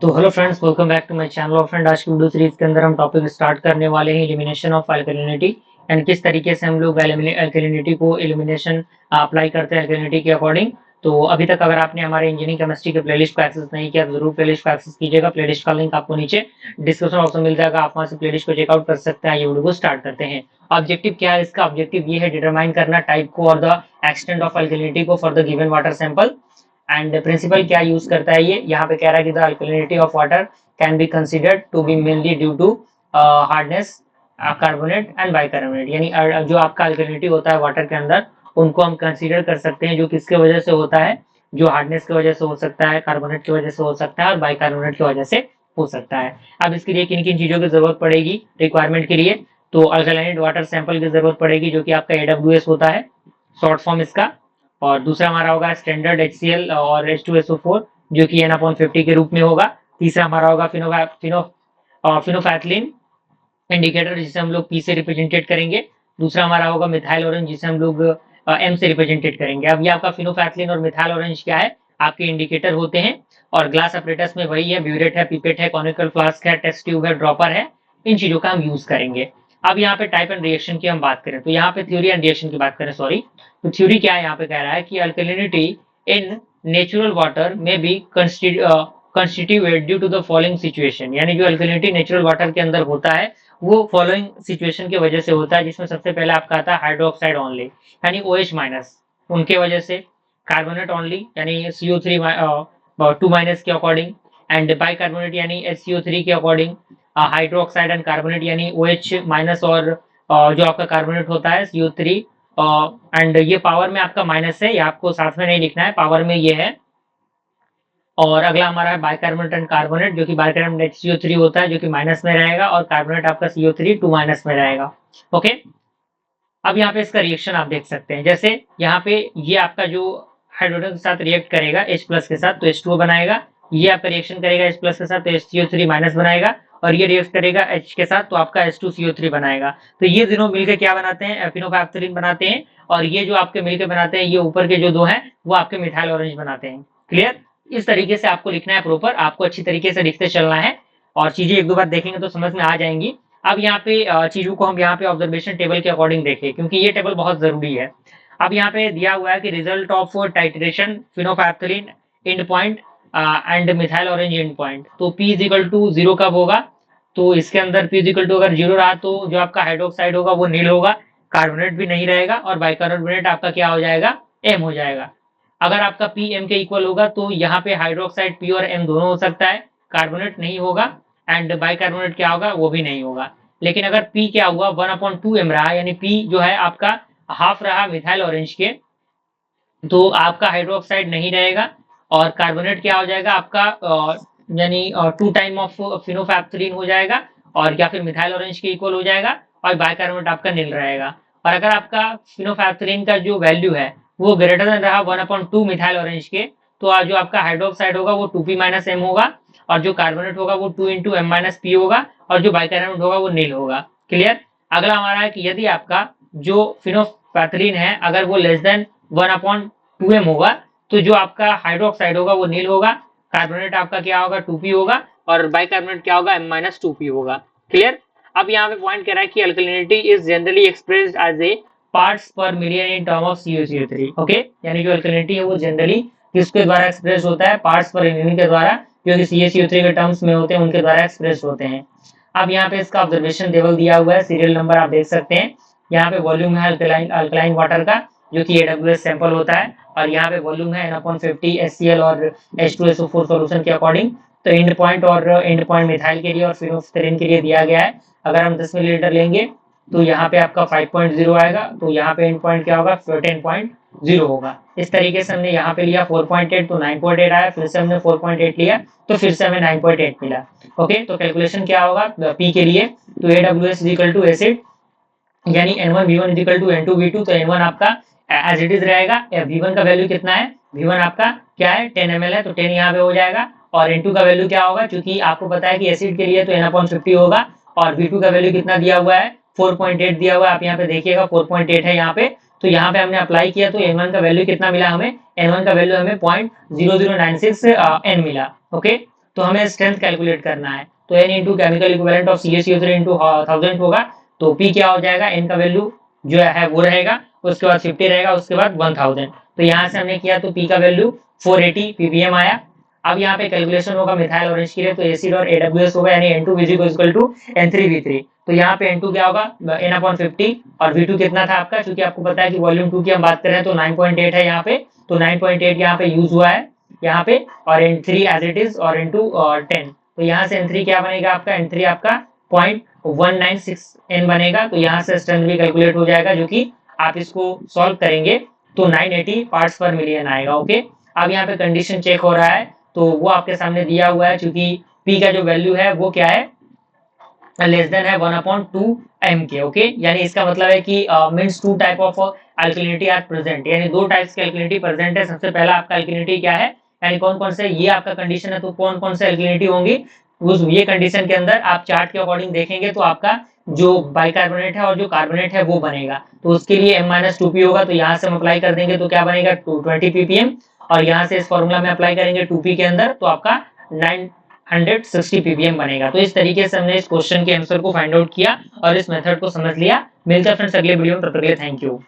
तो hello friends, welcome back to my channel. और friend, आज की वीडियो सीरीज के अंदर हम टॉपिक स्टार्ट करने वाले हैं एलिमिनेशन ऑफ अल्कलिनिटी एंड किस तरीके से हम लोग अल्कलिनिटी को एलिमिनेशन अप्लाई करते हैं अल्कलिनिटी के अकॉर्डिंग। तो अभी तक अगर आपने हमारे इंजीनियरिंग केमिस्ट्री के प्लेलिस्ट को एक्सेस नहीं किया तो जरूर प्लेलिस्ट को एक्सेस कीजिएगा। प्लेलिस्ट का लिंक आपको नीचे डिस्क्रिप्शन बॉक्स में मिल जाएगा, आप वहां से प्लेलिस्ट को चेकआउट कर सकते हैं। ये वीडियो को स्टार्ट करते हैं। ऑब्जेक्टिव क्या है इसका? ऑब्जेक्टिव ये है डिटरमाइन करना टाइप को और द एक्सटेंट ऑफ अल्कलिनिटी को for the given water sample. And principle क्या यूज करता है, ये यहाँ पे कह रहा है कि the alkalinity of water can be considered to be mainly due to hardness, carbonate and bicarbonate. यानी जो आपका अल्कलिनिटी होता है वाटर के अंदर, उनको हम कंसीडर कर सकते हैं जो किसके वजह से होता है, जो हार्डनेस की वजह से हो सकता है, कार्बोनेट की वजह से हो सकता है और बाइकार्बोनेट की वजह से हो सकता है। अब इसके लिए किन किन चीजों की जरूरत पड़ेगी रिक्वायरमेंट के लिए? तो अल्कलाइनेट वाटर सैंपल की जरूरत पड़ेगी जो कि आपका AWS होता है, शॉर्ट फॉर्म इसका। और दूसरा हमारा होगा स्टैंडर्ड HCl और H2SO4 जो कि N/50 के रूप में होगा। तीसरा हमारा होगा फिनोफैथलिन इंडिकेटर जिसे हम लोग P से रिप्रेजेंटेड करेंगे। दूसरा हमारा होगा मिथाइल ऑरेंज जिसे हम लोग M से रिप्रेजेंटेड करेंगे। अब ये आपका फिनोफैथलिन और मिथाइल ऑरेंज क्या है, आपके इंडिकेटर होते हैं। और ग्लास अपरेटस में वही है, ब्यूरेट है, पिपेट है, कॉनिकल फ्लास्क है, टेस्ट ट्यूब है, ड्रॉपर है। इन चीजों का हम यूज करेंगे। अब यहाँ पे टाइप एंड रिएक्शन की हम बात करें तो यहाँ पे थ्योरी एंड रिएक्शन की बात करें, सॉरी। तो थ्योरी क्या है, यहाँ पे कह रहा है कि अल्कलिनिटी इन नेचुरल वाटर में be constituent due to the following situation. यानी जो अल्कलिनिटी नेचुरल वाटर के अंदर होता है वो फॉलोइंग सिचुएशन की वजह से होता है, जिसमें सबसे पहले आपका आता है हाइड्रोक्साइड ओनली यानी OH माइनस, उनके वजह से। कार्बोनेट ओनली यानी CO3 2 के अकॉर्डिंग। एंड बाइकार्बोनेट यानी HCO3 के अकॉर्डिंग। हाइड्रोक्साइड एंड कार्बोनेट यानी OH माइनस और जो आपका कार्बोनेट होता है CO3। एंड ये पावर में आपका माइनस है, ये आपको साथ में नहीं लिखना है, पावर में ये है। और अगला हमारा है बाइकार्बोनेट एंड कार्बोनेट, जो कि बाइकार्बोनेट HCO3 होता है जो कि माइनस में रहेगा और कार्बोनेट आपका CO3 2 माइनस में रहेगा। ओके। अब यहाँ पे इसका रिएक्शन आप देख सकते हैं, जैसे यहाँ पे ये आपका जो हाइड्रोजन के साथ रिएक्ट करेगा H प्लस के साथ तो H2O बनाएगा। ये आपका रिएक्शन करेगा H प्लस के साथ तो HCO3 माइनस बनाएगा। और ये रिएक्ट करेगा H के साथ तो आपका H2CO3 बनाएगा। तो ये दोनों मिलकर क्या बनाते हैं, फिनोफैक्थरिन बनाते हैं। और ये जो आपके मिलकर बनाते हैं, ये ऊपर के जो दो हैं वो आपके मिथाइल ऑरेंज बनाते हैं। क्लियर? इस तरीके से आपको लिखना है प्रॉपर, आपको अच्छी तरीके से लिखते चलना है और चीजें एक दो बार देखेंगे तो समझ में आ जाएंगी। अब यहाँ पे चीजों को हम यहाँ पे ऑब्जर्वेशन टेबल के अकॉर्डिंग देखें, क्योंकि ये टेबल बहुत जरूरी है। अब यहाँ पे दिया हुआ है कि result of titration phenolphthalein end point and methyl orange end point. तो P इज इक्वल टू 0 कब होगा? तो इसके अंदर P इज इक्वल टू अगर 0 रहा तो जो आपका हाइड्रोक्साइड होगा वो नील होगा, कार्बोनेट भी नहीं रहेगा और बाइकार्बोनेट आपका क्या हो जाएगा, M हो जाएगा। अगर आपका P M के इक्वल होगा तो यहाँ पे हाइड्रोक्साइड P और M दोनों हो सकता है, कार्बोनेट नहीं होगा एंड बाइकार्बोनेट क्या होगा, वो भी नहीं होगा। लेकिन अगर P क्या हुआ 1/2M रहा, यानी P जो है आपका हाफ रहा मिथाइल ऑरेंज के, तो आपका हाइड्रोक्साइड नहीं रहेगा और कार्बोनेट क्या हो जाएगा आपका यानी 2 टाइम ऑफ फिनोफैक्थरिन हो जाएगा और या फिर मिथाइल ऑरेंज के इक्वल हो जाएगा और बाइकार्बोनेट आपका नील रहेगा। और अगर आपका फिनोफैक्थरिन का जो वैल्यू है वो ग्रेटर देन रहा 1/2 मिथाइल ऑरेंज के, तो जो आपका हाइड्रोक्साइड होगा वो 2P माइनस M होगा और जो कार्बोनेट होगा वो 2 इंटू M माइनस P होगा और जो बाइकार्बोनेट होगा वो नील होगा। क्लियर? अगला हमारा है कि यदि आपका जो फिनोफैक्थरिन है अगर वो लेस देन 1/2M होगा तो जो आपका हाइड्रोक्साइड होगा वो नील होगा, कार्बोनेट आपका क्या होगा 2P होगा और बाइकार्बोनेट क्या होगा M-2P होगा। क्लियर? अब यहाँ पे पॉइंट कह रहा है कि alkalinity is generally expressed as a parts per million in term of CuCO3। Okay, यानी जो अल्कलिनिटी है वो जनरली किसके द्वारा एक्सप्रेस होता है, पार्ट्स पर मिलियन के द्वारा, जो कि CuCO3 के टर्म्स में होते हैं उनके द्वारा एक्सप्रेस होते हैं। अब यहाँ पे इसका ऑब्जर्वेशन टेबल दिया हुआ है, सीरियल नंबर आप देख सकते हैं। यहाँ पे वॉल्यूम है अल्कलाइन वाटर का जो कि AWS सैंपल होता है और यहाँ पे वॉल्यूम है N/50 HCl और H2SO4 सॉल्यूशन के अकॉर्डिंग। तो एंड पॉइंट और एंड पॉइंट मिथाइल के लिए और फिनोफ्थरीन के लिए दिया गया है। अगर हम 10 मिलीलीटर लेंगे तो यहाँ पे आपका 5.0 आएगा, तो यहाँ पे एंड पॉइंट क्या होगा 10.0 होगा। इस तरीके से हमने यहाँ पे लिया 4.8 तो 9.8 आया, फिर से हमने 4.8 लिया तो फिर से हमें 9.8 मिला। ओके, तो कैलकुलेशन क्या होगा P के लिए, तो AWS is equal to acid यानी N1V1 is equal to N2V2, तो N1 आपका एज इट इज रहेगा। V1 का वैल्यू कितना है, V1 आपका क्या है 10 ml है तो 10 यहाँ पे हो जाएगा। और N2 का वैल्यू क्या होगा, क्योंकि आपको पता है कि एसिड के लिए तो N/50 होगा और V2 का वैल्यू कितना दिया हुआ है 4.8 दिया हुआ है, आप यहाँ पे देखिएगा 4.8 है यहाँ पे। तो यहाँ पे हमने अप्लाई किया तो N1 का वैल्यू कितना मिला हमें, N1 का वैल्यू हमें 0.0096 N मिला। ओके, तो हमें स्ट्रेंथ कैलकुलेट करना है, तो N into chemical equivalent of CaCO3 into 1000 होगा, तो P क्या हो जाएगा, N का वैल्यू जो है वो रहेगा, उसके बाद 50 रहेगा, उसके बाद 1000। तो यहाँ से हमने किया तो P का वैल्यू 480 ppm आया। अब यहाँ पे कैलकुलेशन होगा मिथाइल ऑरेंज के लिए, तो एसिड और AWS होगा, यानी N2 इक्वल टू N3V3। तो यहाँ पे N2 क्या होगा, N/50, और V2 कितना था आपका, क्योंकि आपको पता है कि वॉल्यूम 2 की हम बात कर रहे हैं, तो 9.8 है यहाँ पे, तो 9.8 यहाँ पे यूज हुआ है यहाँ पे, और N3 एज इट इज, और N2 10। तो यहाँ से N3 क्या बनेगा आपका, N3 आपका 0.196 N बनेगा। तो यहाँ से स्ट्रेंथ भी कैलकुलेट हो जाएगा, जो कि आप इसको सॉल्व करेंगे तो 980 पार्ट्स पर मिलियन आएगा। ओके, अब यहाँ पे कंडीशन चेक हो रहा है, तो वो आपके सामने दिया हुआ है, क्योंकि P का जो वैल्यू है वो क्या है, लेस देन है 1/2 m के। ओके, यानी इसका मतलब है कि means two type of alkalinity are present, यानी दो टाइप्स की अल्कलिनिटी प्रेजेंट है। सबसे पहला आपका अल्कलिनिटी क्या है, यानी कौन कौन से, ये आपका कंडीशन है, तो कौन कौन से अल्कलिनिटी होंगी उस ये कंडीशन के अंदर आप चार्ट के अकॉर्डिंग देखेंगे, तो आपका जो बाइकार्बोनेट है और जो कार्बोनेट है वो बनेगा। तो उसके लिए M-2P होगा, तो यहाँ से हम अप्लाई कर देंगे तो क्या बनेगा 220 ppm, और यहाँ से इस फॉर्मूला में अप्लाई करेंगे 2P के अंदर, तो आपका 960 ppm बनेगा। तो इस तरीके से हमने इस क्वेश्चन के आंसर को फाइंड आउट किया और इस मेथड को समझ लिया। मिलते हैं फ्रेंड्स अगले वीडियो में, तब तक के लिए थैंक यू।